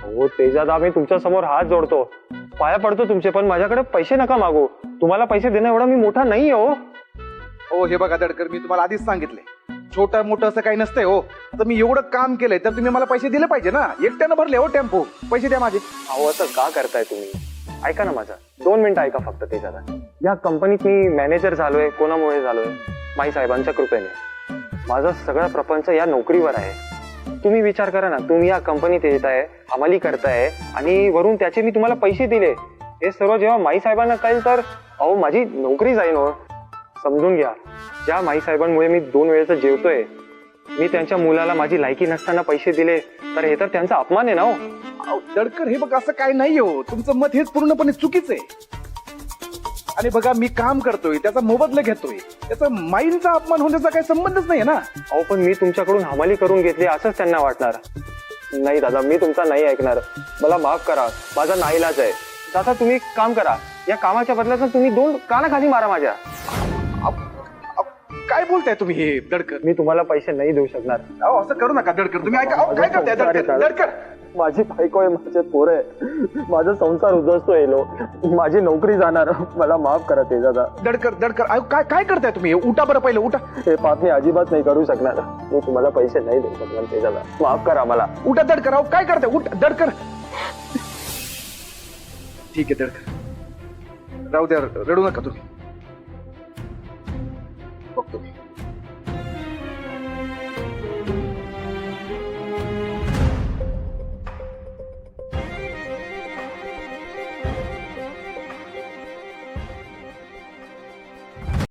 हो तेजादा, मी तुमच्या समोर हात जोडतो, पाया पडतो तुमचे, पण माझ्याकडे पैसे नका मागू. तुम्हाला पैसे देणं एवढा मी मोठा नाही हो. हो हे बघा दडकर, मी तुम्हाला आधीच सांगितले, छोटं मोठं असं काही नसतंय हो. आता मी एवढं काम केलंय तर तुम्ही मला पैसे दिले पाहिजे ना. एकट्यानं भरले हो टेम्पो, पैसे द्या माझे. अहो असं का करताय तुम्ही? ऐका ना माझं 2 मिनिटं ऐका फक्त तेजादा. या कंपनीत मी मॅनेजर झालोय, कोणामुळे झालोय? माई साहेबांच्या कृपेने. माझा सगळा प्रपंच या नोकरीवर आहे. तुम्ही विचार करा ना, तुम्ही या कंपनीत येताय, हमाली करताय आणि वरून त्याचे मी तुम्हाला पैसे दिले. हे सर्व जेव्हा माई साहेबांना कळेल तर अहो माझी नोकरी जाईन हो. समजून घ्या, ज्या माई साहेबांमुळे मी 2 वेळेचं जेवतोय, मी त्यांच्या मुलाला माझी लायकी नसताना पैसे दिले तर हे तर त्यांचा अपमान आहे ना हो. अहो, दडकर हे बघा, असं काय नाही हो. तुमचं मत हेच पूर्णपणे चुकीचं आहे. आणि बघा, मी काम करतोय, त्याचा मोबदला घेतोय, त्याचा माईंचा अपमान होण्याचा काही संबंधच नाही ना. अहो पण मी तुमच्याकडून हमाली करून घेतली असंच त्यांना वाटणार. नाही दादा, मी तुमचा नाही ऐकणार. मला माफ करा, माझा नाईलाज आहे. दादा तुम्ही काम करा, या कामाच्या बदल्यात तुम्ही 2 कानाखाली मारा माझ्या. काय बोलताय तुम्ही हे दडकर? मी तुम्हाला पैसे नाही देऊ शकणार. अहो असं करू नका दडकर, तुम्ही ऐका. अहो, काय करताय दडकर? दडकर माझी बायको आहे, माझे पोरं आहे, माझा संसार उद्ध्वस्त होईल. माझी नोकरी जाणार. मला माफ करा तेजादा. दडकर दडकर अहो, काय काय करताय तुम्ही? उठा बरं, पहिलं उठा. हे पाप मी अजिबात नाही करू शकणार. मी तुम्हाला पैसे नाही देऊ शकणार तेजादा, माफ करा मला. उठा दडकर. अहो काय करताय? उठ दडकर. ठीक आहे दडकर, राहू द्या, रडू नका तुम्ही. बघतो मी.